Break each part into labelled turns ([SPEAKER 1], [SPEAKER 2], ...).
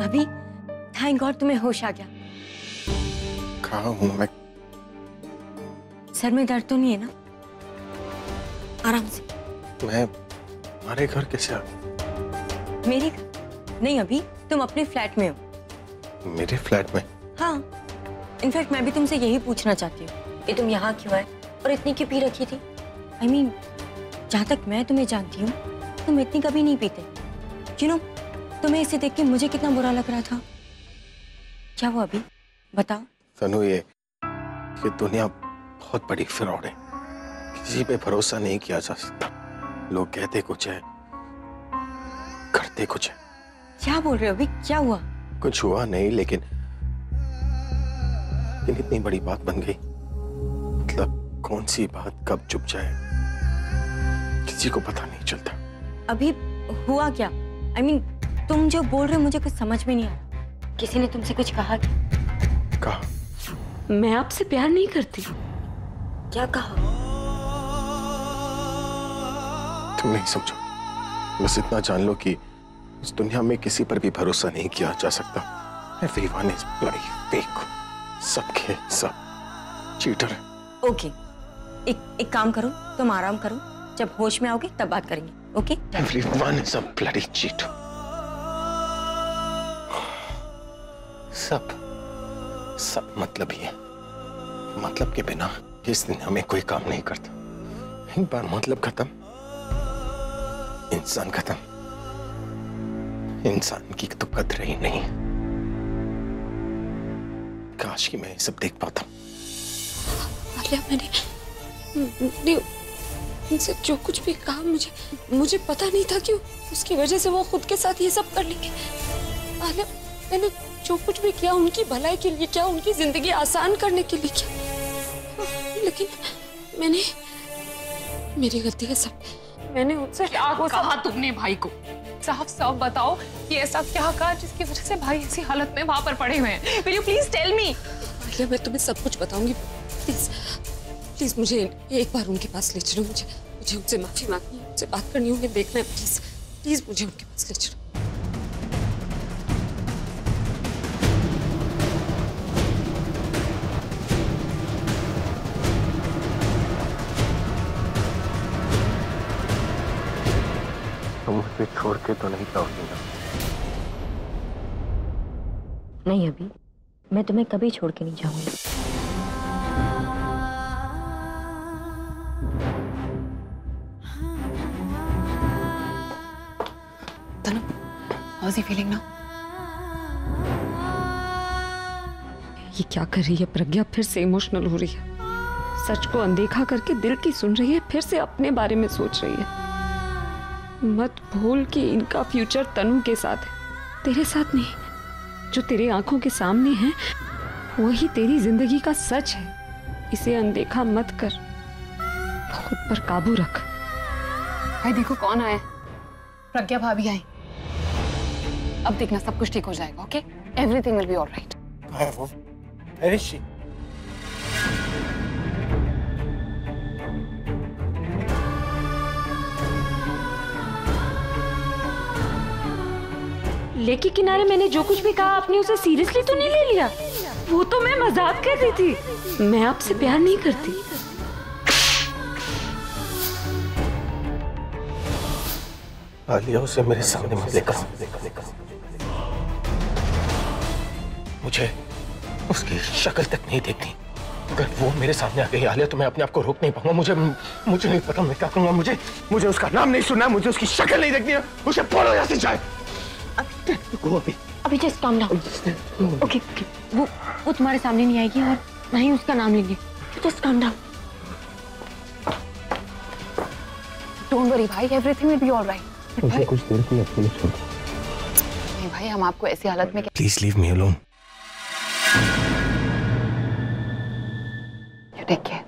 [SPEAKER 1] अभी thank God तुम्हें होश आ गया।
[SPEAKER 2] कहाँ हूँ मैं?
[SPEAKER 1] सर में दर्द तो नहीं है ना? आराम से।
[SPEAKER 2] मैं हमारे घर कैसे आ गई?
[SPEAKER 1] मेरे घर नहीं, अभी तुम अपने फ्लैट में हो।
[SPEAKER 2] मेरे फ्लैट में?
[SPEAKER 1] हाँ, इनफैक्ट मैं भी तुमसे यही पूछना चाहती हूँ कि तुम यहाँ क्यों आए और इतनी क्यों पी रखी थी। I mean, जहाँ तक मैं तुम्हें जानती हूँ तुम इतनी कभी नहीं पीते। You know, तुम्हें इसे देख के मुझे कितना बुरा लग रहा था। क्या हुआ अभी बताओ।
[SPEAKER 2] तनु, ये दुनिया बहुत बड़ी फ्रॉड है। किसी पे भरोसा नहीं किया जा सकता। लोग कहते कुछ है, करते कुछ है।
[SPEAKER 1] क्या बोल रहे हो अभी? क्या हुआ?
[SPEAKER 2] कुछ हुआ नहीं, लेकिन इतनी बड़ी बात बन गई। मतलब कौन सी बात कब चुप जाए किसी को पता नहीं चलता।
[SPEAKER 1] अभी हुआ क्या? I mean, तुम जो बोल रहे हो मुझे कुछ समझ में नहीं आ रहा। किसी ने तुमसे कुछ कहा क्या?
[SPEAKER 2] कहा?
[SPEAKER 3] मैं आपसे प्यार नहीं करती।
[SPEAKER 1] क्या कहा?
[SPEAKER 2] तुम नहीं समझो। बस इतना जान लो कि इस दुनिया में किसी पर भी भरोसा नहीं किया जा सकता। Everyone is bloody fake। सब खेल, सब चीटर।
[SPEAKER 1] ओके, एक काम करो, तुम आराम करो, जब होश में आओगे तब बात करेंगे। Okay?
[SPEAKER 2] Everyone is a bloody cheater। सब मतलब ही है। मतलब के बिना इस दुनिया में कोई काम नहीं करता। एक बार मतलब खत्म, इंसान खत्म। इंसान की तो कदर ही नहीं। काश कि मैं ये सब देख पाता।
[SPEAKER 3] आलिया, मैंने उनसे जो कुछ भी कहा, मुझे पता नहीं था कि उसकी वजह से वो खुद के साथ ये सब कर लेंगे। आलिया, मैंने जो कुछ भी किया उनकी भलाई के लिए किया, उनकी जिंदगी आसान करने के लिए किया। लेकिन मेरी गलती है सब। मैंने उनसे
[SPEAKER 4] क्या कहा तुमने भाई को? साफ साफ बताओ कि ऐसा क्या कहा जिसकी वजह से भाई ऐसी हालत में वहां पर पड़े हुए हैं। Will you please tell me?
[SPEAKER 3] Alia, मैं तुम्हें सब कुछ बताऊंगी। प्लीज मुझे एक बार उनके पास ले चलो। मुझे उनसे माफी मांगनी है, उनसे बात करनी है, उन्हें देखना है। प्लीज मुझे उनके पास ले चलो।
[SPEAKER 2] तुम मुझे छोड़ के तो नहीं जाओगी ना?
[SPEAKER 1] नहीं, अभी मैं तुम्हें कभी छोड़ के नहीं जाऊंगी।
[SPEAKER 4] तनु, how is he feeling now?
[SPEAKER 3] ये क्या कर रही है प्रज्ञा? फिर से इमोशनल हो रही है। सच को अनदेखा करके दिल की सुन रही है, फिर से अपने बारे में सोच रही है। मत भूल कि इनका फ्यूचर तनु के साथ है, तेरे साथ नहीं। जो तेरे आंखों के सामने है वही तेरी जिंदगी का सच है। इसे अनदेखा मत कर, खुद पर काबू रख।
[SPEAKER 4] भाई देखो कौन आया। प्रज्ञा भाभी आई। अब देखना सब कुछ ठीक हो जाएगा। Okay, everything will be alright.
[SPEAKER 2] Where is she?
[SPEAKER 3] लेके किनारे मैंने जो कुछ भी कहा आपने उसे सीरियसली तो नहीं ले लिया? वो तो मैं मजाक कर रही थी। मैं आपसे प्यार नहीं करती।
[SPEAKER 2] आलिया, उसे मेरे सामने मत लेकर। मुझे उसकी शक्ल तक नहीं देखनी। अगर वो मेरे सामने आ गई आलिया तो मैं अपने आप को रोक नहीं पाऊंगा। मुझे नहीं पता मैं क्या करूंगा। मुझे उसका नाम नहीं सुनना, मुझे उसकी शक्ल नहीं देखनी है। उसे बोलो यहाँ से जाए।
[SPEAKER 1] अभी जस्ट काम डाउन। ओके, वो तुम्हारे सामने नहीं आएगी और ना ही उसका नाम लेंगे। Just calm down.
[SPEAKER 4] Don't worry भाई, एवरीथिंग विल बी ऑलराइट।
[SPEAKER 2] मुझे कुछ देर के लिए अकेले छोड़ दो।
[SPEAKER 4] नहीं भाई, हम आपको ऐसी हालत में
[SPEAKER 2] please leave me alone.
[SPEAKER 4] You take care.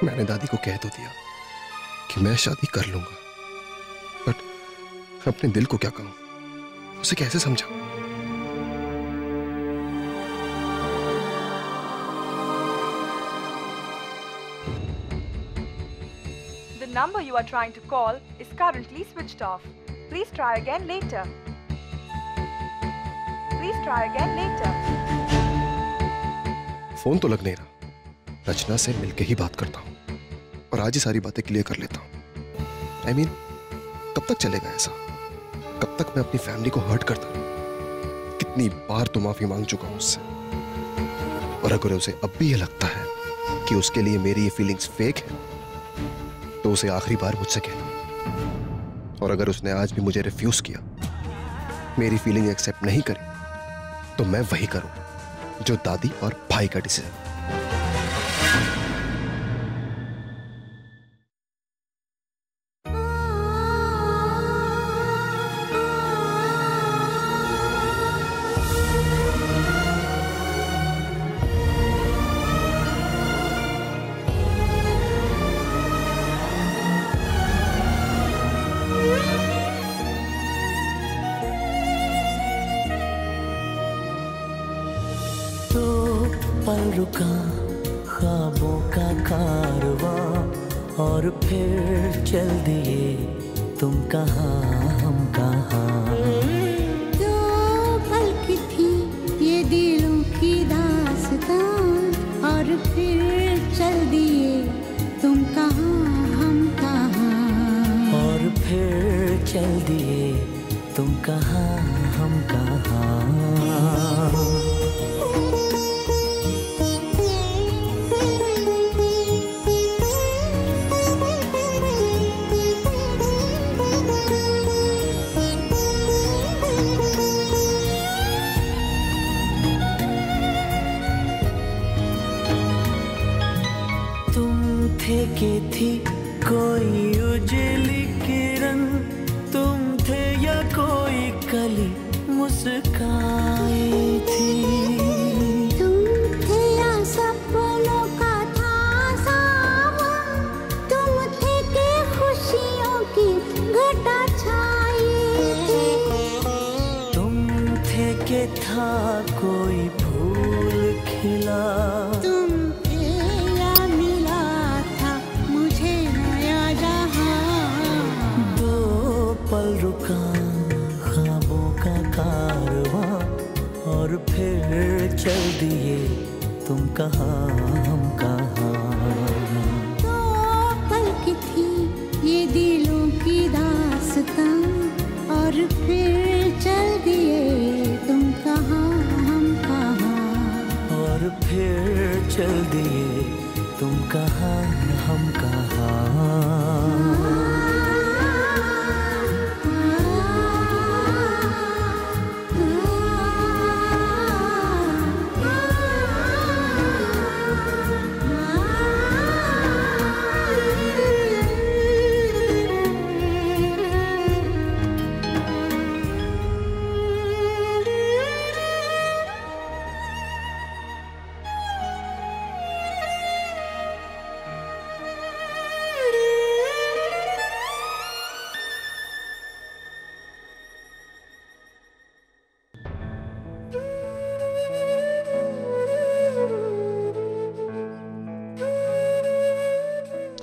[SPEAKER 2] मैंने दादी को कह तो दिया कि मैं शादी कर लूंगा, बट अपने दिल को क्या कहूं? उसे कैसे समझाऊं?
[SPEAKER 5] number you are trying to call is currently switched off. Please try again later. Please try again later.
[SPEAKER 6] Phone तो लग नहीं रहा। रचना से मिलके ही बात करता हूँ और आज ही सारी बातें क्लियर कर लेता हूँ। I mean, कब तक चलेगा ऐसा? कब तक मैं अपनी फैमिली को हर्ट करता रहूं? कितनी बार तो माफी मांग चुका हूं उससे। और अगर उसे अब भी ये लगता है कि उसके लिए मेरी ये फीलिंग्स फेक है, तो उसे आखिरी बार मुझसे कहना। और अगर उसने आज भी मुझे रिफ्यूज किया, मेरी फीलिंग एक्सेप्ट नहीं करी, तो मैं वही करूं जो दादी और भाई का डिसीजन।
[SPEAKER 7] पल रुका ख्वाबों का कारवां और फिर चल दिए तुम कहाँ हम कहाँ।
[SPEAKER 8] दो पल की थी ये दिलों की दास्तां और फिर चल दिए तुम कहाँ हम कहाँ।
[SPEAKER 7] और फिर चल दिए तुम कहाँ हम कहाँ। के थी कोई उजली किरण, तुम थे या कोई कली मुस्काई थी।
[SPEAKER 8] तुम थे या सपनों का था सावन, तुम थे के खुशियों की घटा छाई थी।
[SPEAKER 7] तुम थे के था कोई फूल खिला, पल रुका ख्वाबों का कारवां और फिर चल दिए तुम कहाँ हम कहाँ।
[SPEAKER 8] दो पल की थी ये दिलों की दास्तां और फिर चल दिए तुम कहाँ हम कहाँ।
[SPEAKER 7] और फिर चल दिए तुम कहाँ हम कहाँ।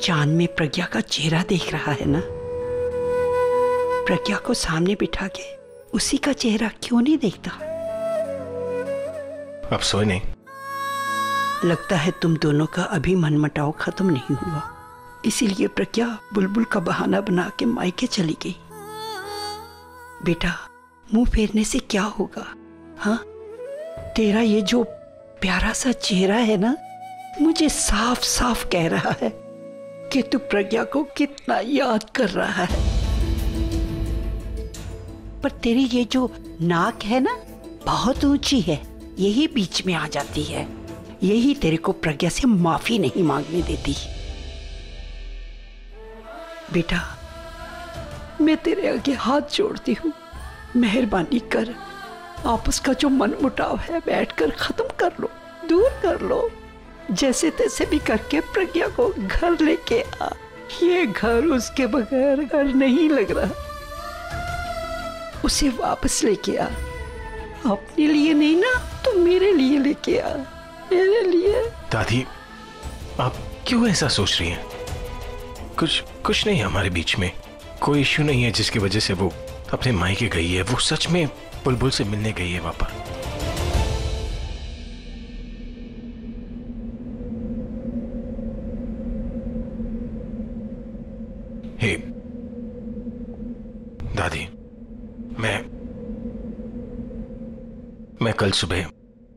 [SPEAKER 9] चांद में प्रज्ञा का चेहरा देख रहा है ना? प्रज्ञा को सामने बिठा के उसी का चेहरा क्यों नहीं देखता?
[SPEAKER 2] अब सोए नहीं?
[SPEAKER 9] लगता है तुम दोनों का अभी मनमुटाव खत्म नहीं हुआ, इसीलिए प्रज्ञा बुलबुल का बहाना बना के मायके चली गई। बेटा, मुंह फेरने से क्या होगा? हाँ, तेरा ये जो प्यारा सा चेहरा है ना, मुझे साफ साफ कह रहा है कि तू प्रज्ञा को कितना याद कर रहा है। पर तेरी ये जो नाक है ना, बहुत ऊंची है, यही बीच में आ जाती है, यही तेरे को प्रज्ञा से माफी नहीं मांगने देती। बेटा, मैं तेरे आगे हाथ जोड़ती हूँ, मेहरबानी कर, आपस का जो मनमुटाव है बैठकर खत्म कर लो, दूर कर लो। जैसे तैसे भी करके प्रज्ञा को घर लेके आ। ये घर उसके बगैर घर नहीं लग रहा, उसे वापस लेके आ। अपने लिए नहीं ना, तो मेरे लिए लेके आ, मेरे लिए।
[SPEAKER 2] दादी, आप क्यों ऐसा सोच रही हैं? कुछ नहीं है हमारे बीच में, कोई इश्यू नहीं है जिसकी वजह से वो अपने मायके गई है। वो सच में बुलबुल से मिलने गई है वहां पर। हे दादी, मैं कल सुबह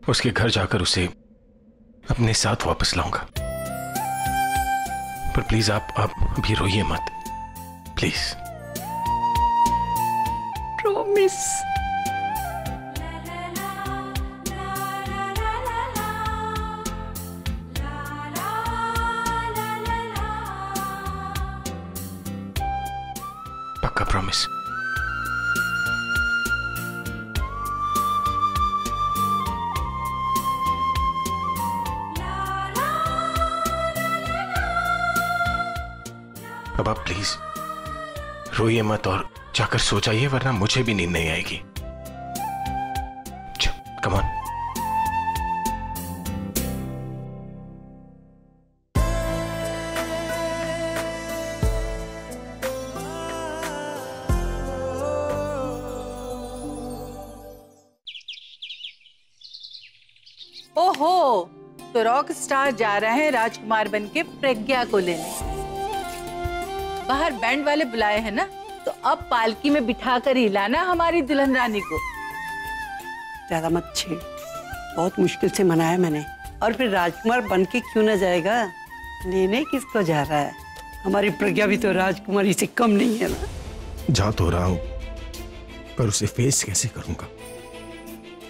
[SPEAKER 2] उसके घर जाकर उसे अपने साथ वापस लाऊंगा, पर प्लीज आप अभी रोइए मत, प्लीज।
[SPEAKER 9] प्रॉमिस।
[SPEAKER 2] पक्का प्रॉमिस। अब आप प्लीज रोइए मत और जाकर सो जाइए, वरना मुझे भी नींद नहीं आएगी। Come on.
[SPEAKER 10] ओहो, तो रॉक स्टार जा रहे हैं राजकुमार बनके प्रज्ञा को लेने। बाहर बैंड वाले बुलाए हैं ना, तो अब पालकी में बिठा कर ही लाना हमारी दुल्हन रानी को।
[SPEAKER 9] ज्यादा मत छेड़, बहुत मुश्किल से मनाया मैंने। और फिर राजकुमार बन के क्यों ना जाएगा? लेने किसको जा रहा है? हमारी प्रज्ञा भी तो राजकुमारी से कम नहीं है ना।
[SPEAKER 2] जा तो रहा हूं, पर उसे फेस कैसे करूंगा?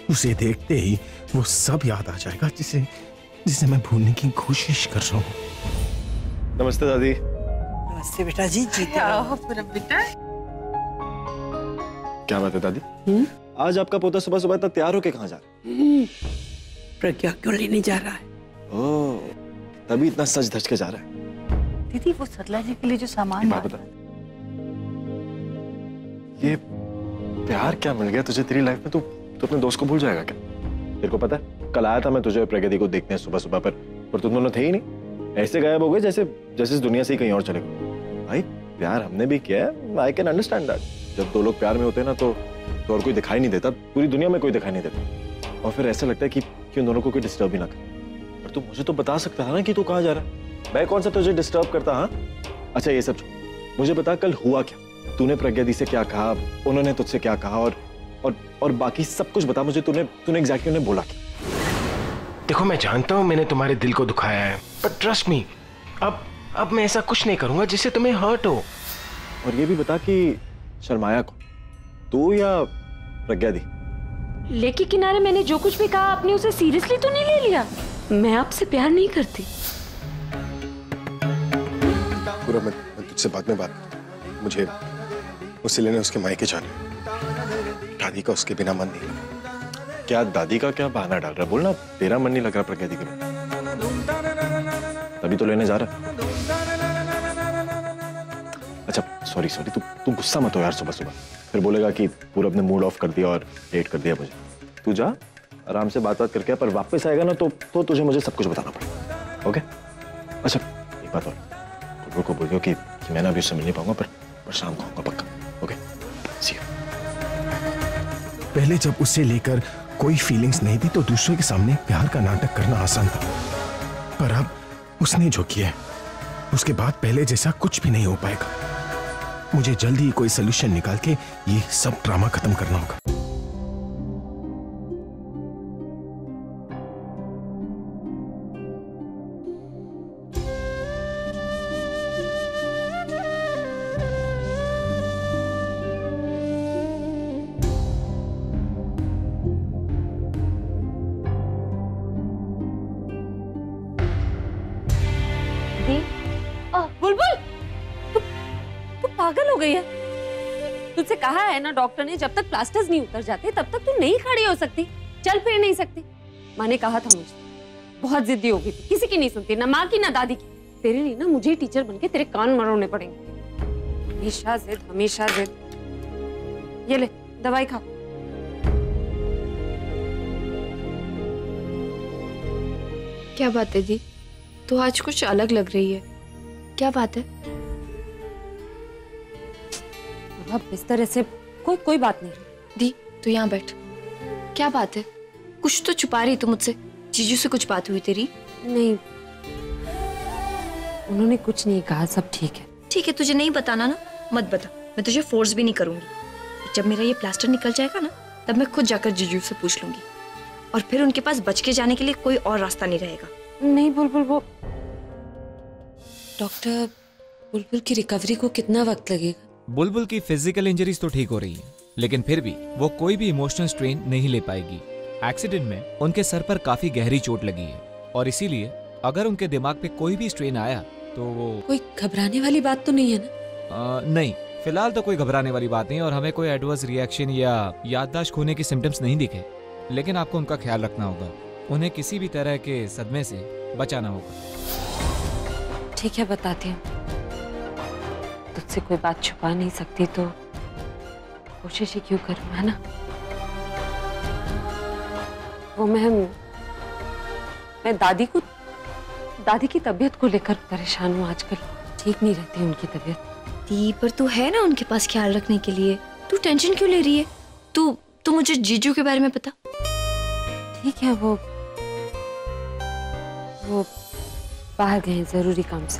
[SPEAKER 2] उसे देखते ही वो सब याद आ जाएगा जिसे मैं भूलने की कोशिश कर रहा हूँ।
[SPEAKER 6] नमस्ते दादी।
[SPEAKER 9] नमस्ते बेटा जी।
[SPEAKER 10] बेटा
[SPEAKER 6] क्या बात है दादी? आज आपका पोता सुबह सुबह तक तैयार होके कहाँ जा रहा है?
[SPEAKER 9] प्रज्ञा क्यों लेने जा रहा है?
[SPEAKER 6] ओह, तभी इतना सज धज के जा रहा है।
[SPEAKER 10] दीदी, वो सतला जी के लिए जो सामान
[SPEAKER 6] बता, ये प्यार क्या मिल गया तुझे तेरी लाइफ में? तू अपने दोस्त को भूल जाएगा क्या? तेरे को पता है, कल आया था मैं तुझे प्रगति को देखने सुबह सुबह पर तुम दोनों थे ही नहीं। ऐसे गायब हो गए जैसे इस दुनिया से ही कहीं और चले गए। भाई प्यार हमने भी किया है, आई कैन अंडरस्टैंड दैट। जब दो लोग प्यार में होते हैं ना तो और कोई दिखाई नहीं देता, पूरी दुनिया में कोई दिखाई नहीं देता, और फिर ऐसा लगता है कि क्यों दोनों को कोई डिस्टर्ब ही ना करे। पर तू मुझे तो बता सकता है ना कि तू कहाँ जा रहा है? मैं कौन सा तुझे डिस्टर्ब करता? हाँ अच्छा, ये सब मुझे बता, कल हुआ क्या? तूने प्रज्ञा दी से क्या कहा, उन्होंने तुझसे क्या कहा, और बाकी सब कुछ बता मुझे। तूने एग्जैक्टली उन्हें बोला क्या?
[SPEAKER 2] देखो, मैं जानता हूं मैंने तुम्हारे दिल को दुखाया है, पर ट्रस्ट मी, अब मैं ऐसा कुछ नहीं करूंगा जिससे तुम्हें हर्ट हो।
[SPEAKER 6] और ये भी बता कि शर्माया कौन, तू या प्रज्ञा दी?
[SPEAKER 3] लेके किनारे मैंने जो कुछ भी कहा आपने उसे सीरियसली तो नहीं ले लिया? मैं आपसे प्यार नहीं करती।
[SPEAKER 6] पूरा मैं तुझसे बाद में बात करता हूं। मुझे उसे लेने उसके मायके जाना। दादी का उसके बिना मन नहीं लगा। क्या दादी का क्या बहाना डाल रहा? बोलना तेरा मन नहीं लग रहा प्रज्ञा दी के बिना, तभी तो लेने जा रहा। अच्छा सॉरी तू गुस्सा मत हो यार सुबह सुबह, फिर बोलेगा कि पूरा अपने मूड ऑफ कर दिया और लेट कर दिया मुझे। तू जा आराम से बात करके, पर वापस आएगा ना तो तुझे मुझे सब कुछ बताना पड़ेगा। ओके? अच्छा एक बात और, बुलबुल को बोल दो कि मैं ना अभी उससे मिल नहीं पाऊंगा, पर शाम को आऊंगा पक्का। Okay see you.
[SPEAKER 2] पहले जब उसे लेकर कोई फीलिंग्स नहीं थी तो दूसरों के सामने प्यार का नाटक करना आसान था, पर अब उसने जो किया उसके बाद पहले जैसा कुछ भी नहीं हो पाएगा। मुझे जल्दी ही कोई सलूशन निकाल के ये सब ड्रामा खत्म करना होगा।
[SPEAKER 3] बुलबुल, तू पागल हो गई है? तुझसे कहा है ना डॉक्टर ने, जब तक प्लास्टर्स नहीं उतर जाते तब तक तू नहीं खड़ी हो सकती, चल फिर नहीं सकती। माँ ने कहा था मुझे, बहुत जिद्दी हो गई थी, किसी की नहीं सुनती, ना माँ की ना दादी की। तेरे लिए ना मुझे टीचर बनके तेरे कान मरोड़ने पड़ेंगे। हमेशा जिद, हमेशा जिद। ये ले दवाई खा।
[SPEAKER 11] क्या बात है दी, तो आज कुछ अलग लग रही है, क्या बात है?
[SPEAKER 3] अब बिस्तर ऐसे कोई बात नहीं।
[SPEAKER 1] दी तू यहाँ बैठ। क्या बात है? कुछ तो छुपा रही तू मुझसे। जीजू से कुछ बात हुई तेरी?
[SPEAKER 3] नहीं, उन्होंने कुछ नहीं कहा, सब ठीक है।
[SPEAKER 1] ठीक है, तुझे नहीं बताना ना, मत बता। मैं तुझे फोर्स भी नहीं करूंगी। जब मेरा ये प्लास्टर निकल जाएगा ना, तब मैं खुद जाकर जीजू से पूछ लूंगी, और फिर उनके पास बच के जाने के लिए कोई और रास्ता नहीं रहेगा।
[SPEAKER 3] नहीं बुलबुल, वो डॉक्टर, बुलबुल की रिकवरी को कितना वक्त लगेगा?
[SPEAKER 11] बुलबुल की फिजिकल इंजरीज तो ठीक हो रही है, लेकिन फिर भी वो कोई भी इमोशनल स्ट्रेन नहीं ले पाएगी। एक्सीडेंट में उनके सर पर काफी गहरी चोट लगी है, और इसीलिए अगर उनके दिमाग पे कोई भी स्ट्रेन आया तो वो...
[SPEAKER 3] कोई घबराने वाली बात तो नहीं है ना?
[SPEAKER 11] नहीं, फिलहाल तो कोई घबराने वाली बात नहीं, और हमें कोई एडवर्स रिएक्शन या याददाश्त खोने के सिम्टम्स नहीं दिखे। लेकिन आपको उनका ख्याल रखना होगा, उन्हें किसी भी तरह के सदमे से बचाना होगा।
[SPEAKER 3] ठीक है, बताती हूँ। तुझसे कोई बात छुपा नहीं सकती तो कोशिश ही क्यों करूँ, है ना? वो मैं दादी की तबीयत को लेकर परेशान हूँ आजकल। ठीक नहीं रहती उनकी तबीयत।
[SPEAKER 1] दी, पर तू है ना उनके पास ख्याल रखने के लिए। तू टेंशन क्यों ले रही है? तू मुझे जीजू के बारे में बता।
[SPEAKER 3] ठीक है, वो बाहर गए जरूरी काम से।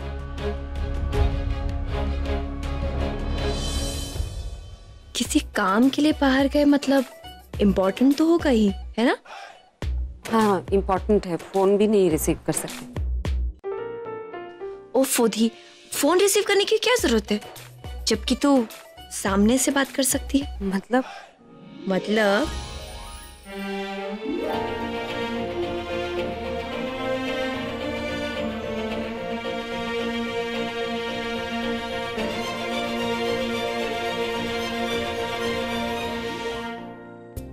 [SPEAKER 1] किसी काम के लिए बाहर गए मतलब इम्पोर्टेंट तो होगा ही, है ना?
[SPEAKER 3] हाँ, इम्पोर्टेंट है। फोन भी नहीं रिसीव कर सकते।
[SPEAKER 1] ओफो दी, फोन रिसीव करने की क्या जरूरत है, जबकि तू सामने से बात कर सकती है।
[SPEAKER 3] मतलब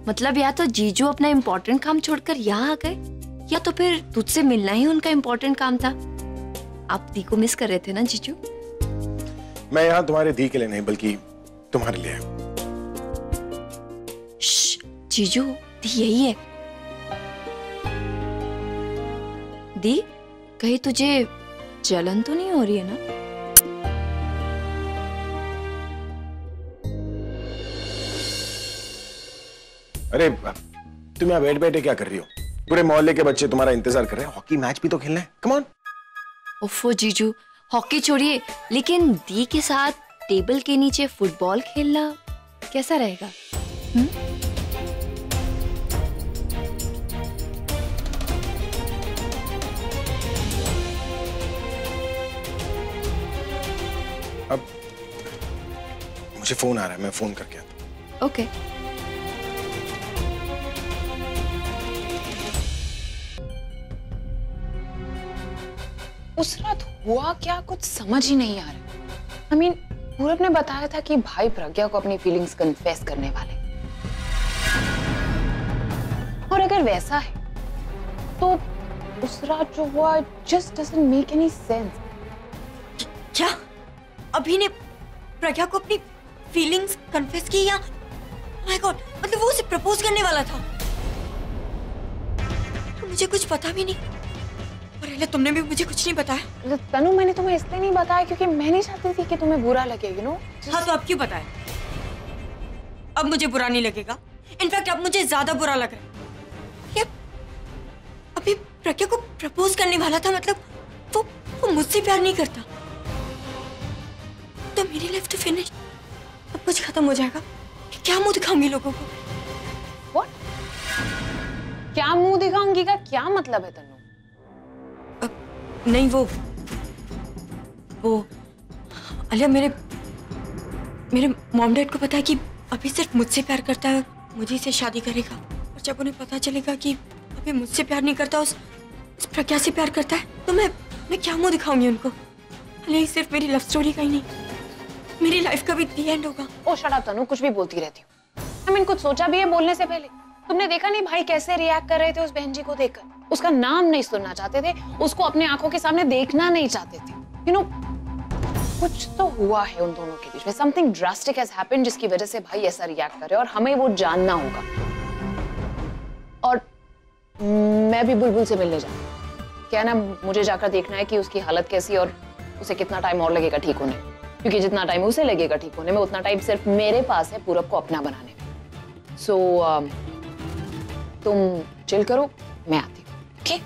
[SPEAKER 1] मतलब या तो जीजू अपना इम्पोर्टेंट काम छोड़कर यहाँ आ गए, या तो फिर तुझसे मिलना ही उनका इम्पोर्टेंट काम था। आप दी को मिस कर रहे थे ना जीजू?
[SPEAKER 2] मैं यहाँ तुम्हारे दी के लिए नहीं, बल्कि तुम्हारे लिए।
[SPEAKER 1] जीजू, दी यही है। दी, कहीं तुझे जलन तो नहीं हो रही है ना?
[SPEAKER 2] अरे तुम यहाँ बैठ बैठे क्या कर रही हो? पूरे मोहल्ले के बच्चे तुम्हारा इंतजार कर रहे हैं। हॉकी मैच भी तो खेलना है। Come on.
[SPEAKER 1] ओफो जीजू, हॉकी छोड़िए, लेकिन दी के साथ टेबल के नीचे फुटबॉल खेलना कैसा रहेगा?
[SPEAKER 2] अब मुझे फोन आ रहा है, मैं फोन करके आता।
[SPEAKER 1] ओके।
[SPEAKER 4] उस रात हुआ क्या, कुछ समझ ही नहीं आ रहा। I mean, पूरब ने बताया था कि भाई प्रज्ञा को अपनी फीलिंग्स कन्फेस करने वाले, और अगर वैसा है तो उस रात जो हुआ just doesn't make any sense।
[SPEAKER 1] क्या अभी ने प्रज्ञा को अपनी फीलिंग्स कन्फेस की, या माय गॉड, मतलब वो उसे प्रपोज करने वाला था? तो मुझे कुछ पता भी नहीं, और तुमने भी मुझे कुछ नहीं बताया।
[SPEAKER 4] तनु, मैंने तुम्हें इसलिए नहीं बताया क्योंकि मैं नहीं चाहती थी कि तुम्हें बुरा लगे, यू नो।
[SPEAKER 1] हाँ, तो अब क्यों बताया? अब मुझे बुरा नहीं लगेगा, इनफैक्ट अब मुझे ज्यादा बुरा लग रहा है। ये अभी प्रज्ञा को प्रपोज करने वाला था, मतलब वो मुझसे प्यार नहीं करता, तो मेरी लाइफ तो फिनिश, अब कुछ खत्म हो जाएगा। क्या मुंह दिखाऊंगी लोगों को?
[SPEAKER 4] What? क्या मुंह दिखाऊंगी का क्या मतलब है तनु?
[SPEAKER 1] नहीं, वो अलिया, मेरे मॉम डैड को पता है कि अभी सिर्फ मुझसे प्यार करता है, मुझे से शादी करेगा, और जब उन्हें पता चलेगा कि अभी मुझसे प्यार नहीं करता, उस प्रज्ञा से प्यार करता है, तो मैं क्या मुंह दिखाऊंगी उनको? अलिया, सिर्फ मेरी लव स्टोरी का ही नहीं, मेरी लाइफ का भी दी एंड होगा।
[SPEAKER 4] ओ शट अप तनु, कुछ भी बोलती रहती हूँ। I mean, कुछ सोचा भी है बोलने से पहले? तुमने देखा नहीं भाई कैसे रिएक्ट कर रहे थे उस बहन जी को देखकर? उसका नाम नहीं सुनना चाहते थे, उसको अपने आंखों के सामने देखना नहीं चाहते थे। यू नो, कुछ तो हुआ है उन दोनों के बीच में, समथिंग ड्रास्टिक हैज हैपेंड जिसकी वजह से भाई ऐसा रिएक्ट कर रहे हैं, और हमें वो जानना होगा। और मैं भी बुलबुल से मिलने जाऊँ, क्या ना, मुझे जाकर देखना है कि उसकी हालत कैसी और उसे कितना टाइम और लगेगा ठीक होने। क्योंकि जितना टाइम उसे लगेगा ठीक होने में उतना टाइम सिर्फ मेरे पास है पूरब को अपना बनाने में। सो तुम चिल करो, मैं आती हूँ। ओके?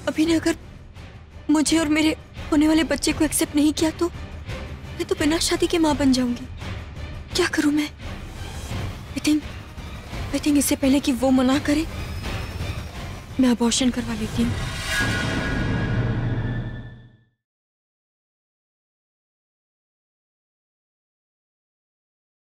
[SPEAKER 1] अभी ने अगर मुझे और मेरे होने वाले बच्चे को एक्सेप्ट नहीं किया तो मैं तो बिना शादी के माँ बन जाऊंगी। क्या करूं मैं? आई थिंक इससे पहले कि वो मना करे मैं अबॉर्शन करवा लेती हूँ।